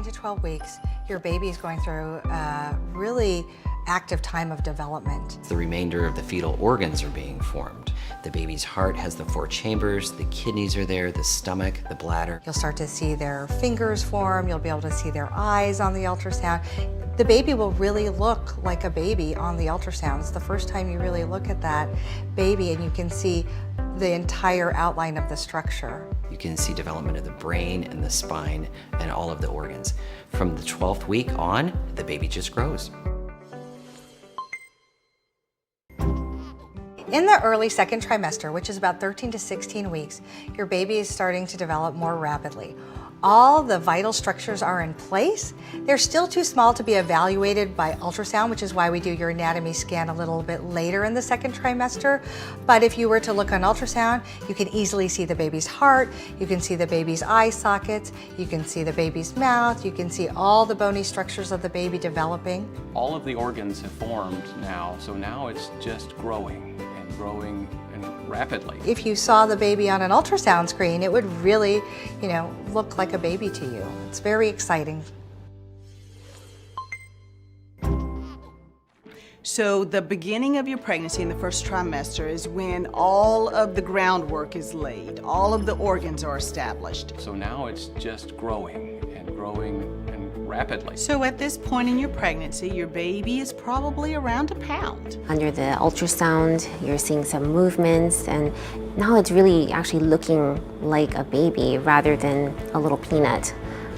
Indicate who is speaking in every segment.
Speaker 1: to 12 weeks, your baby is going through a really active time of development.
Speaker 2: The remainder of the fetal organs are being formed. The baby's heart has the 4 chambers, the kidneys are there, the stomach, the bladder.
Speaker 1: You'll start to see their fingers form, you'll be able to see their eyes on the ultrasound. The baby will really look like a baby on the ultrasound. It's the first time you really look at that baby and you can see the entire outline of the structure.
Speaker 2: You can see development of the brain and the spine and all of the organs. From the 12th week on, the baby just grows.
Speaker 1: In the early second trimester, which is about 13 to 16 weeks, your baby is starting to develop more rapidly. All the vital structures are in place. They're still too small to be evaluated by ultrasound, which is why we do your anatomy scan a little bit later in the second trimester. But if you were to look on ultrasound, you can easily see the baby's heart, you can see the baby's eye sockets, you can see the baby's mouth, you can see all the bony structures of the baby developing.
Speaker 3: All of the organs have formed now, so now it's just growing and rapidly.
Speaker 1: If you saw the baby on an ultrasound screen, it would really, look like a baby to you. It's very exciting.
Speaker 4: So the beginning of your pregnancy in the first trimester is when all of the groundwork is laid, all of the organs are established.
Speaker 3: So now it's just growing and rapidly.
Speaker 4: So at this point in your pregnancy, your baby is probably around 1 pound.
Speaker 5: Under the ultrasound, you're seeing some movements, and now it's really actually looking like a baby rather than a little peanut.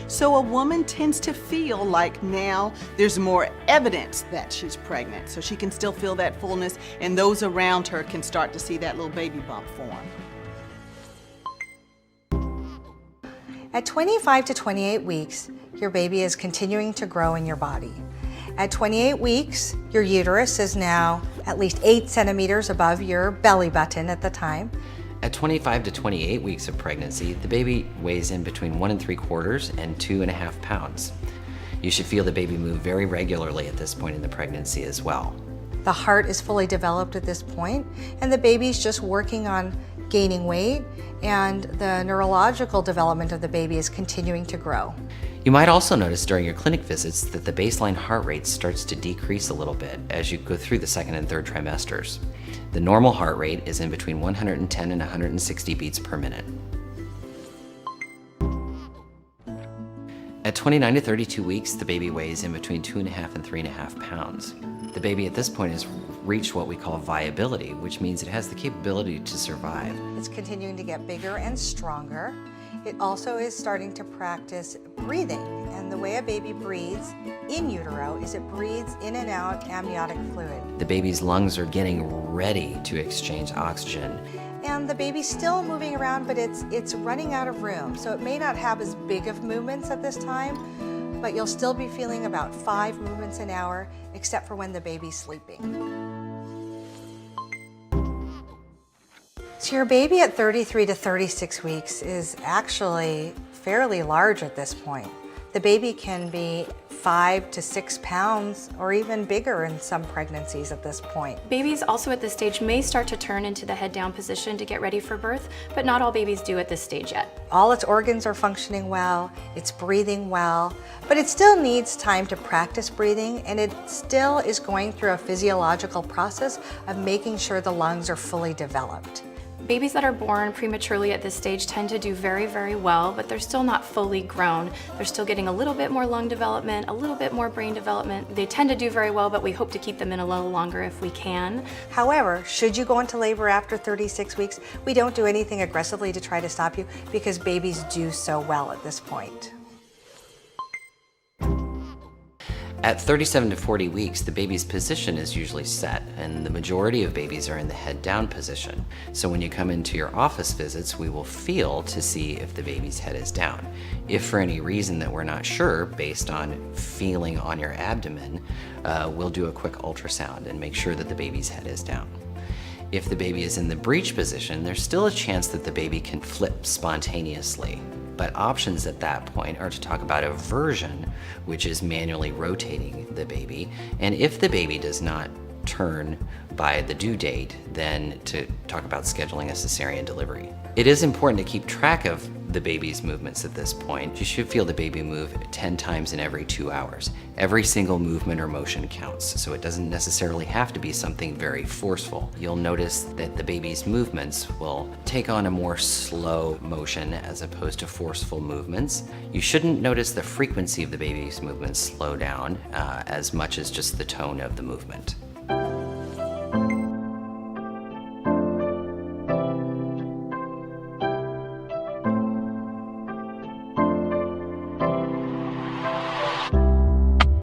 Speaker 4: So a woman tends to feel like now there's more evidence that she's pregnant, so she can still feel that fullness, and those around her can start to see that little baby bump form.
Speaker 1: At 25 to 28 weeks, your baby is continuing to grow in your body. At 28 weeks, your uterus is now at least 8 centimeters above your belly button at the time.
Speaker 2: At 25 to 28 weeks of pregnancy, the baby weighs in between 1 3/4 and 2.5 pounds. You should feel the baby move very regularly at this point in the pregnancy as well.
Speaker 1: The heart is fully developed at this point, and the baby's just working on gaining weight, and the neurological development of the baby is continuing to grow.
Speaker 2: You might also notice during your clinic visits that the baseline heart rate starts to decrease a little bit as you go through the second and third trimesters. The normal heart rate is in between 110 and 160 beats per minute. At 29 to 32 weeks, the baby weighs in between 2.5 and 3.5 pounds. The baby at this point has reached what we call viability, which means it has the capability to survive.
Speaker 1: It's continuing to get bigger and stronger. It also is starting to practice breathing, and the way a baby breathes in utero is it breathes in and out amniotic fluid.
Speaker 2: The baby's lungs are getting ready to exchange oxygen.
Speaker 1: And the baby's still moving around, but it's running out of room, so it may not have as big of movements at this time, but you'll still be feeling about 5 movements an hour, except for when the baby's sleeping. So your baby at 33 to 36 weeks is actually fairly large at this point. The baby can be 5 to 6 pounds or even bigger in some pregnancies at this point.
Speaker 6: Babies also at this stage may start to turn into the head down position to get ready for birth, but not all babies do at this stage yet.
Speaker 1: All its organs are functioning well, it's breathing well, but it still needs time to practice breathing, and it still is going through a physiological process of making sure the lungs are fully developed.
Speaker 6: Babies that are born prematurely at this stage tend to do very, very well, but they're still not fully grown. They're still getting a little bit more lung development, a little bit more brain development. They tend to do very well, but we hope to keep them in a little longer if we can.
Speaker 1: However, should you go into labor after 36 weeks, we don't do anything aggressively to try to stop you because babies do so well at this point.
Speaker 2: At 37 to 40 weeks, the baby's position is usually set, and the majority of babies are in the head down position. So when you come into your office visits, we will feel to see if the baby's head is down. If for any reason that we're not sure, based on feeling on your abdomen, we'll do a quick ultrasound and make sure that the baby's head is down. If the baby is in the breech position, there's still a chance that the baby can flip spontaneously. But options at that point are to talk about aversion, which is manually rotating the baby. And if the baby does not return by the due date than to talk about scheduling a cesarean delivery. It is important to keep track of the baby's movements at this point. You should feel the baby move 10 times in every 2 hours. Every single movement or motion counts, so it doesn't necessarily have to be something very forceful. You'll notice that the baby's movements will take on a more slow motion as opposed to forceful movements. You shouldn't notice the frequency of the baby's movements slow down as much as just the tone of the movement.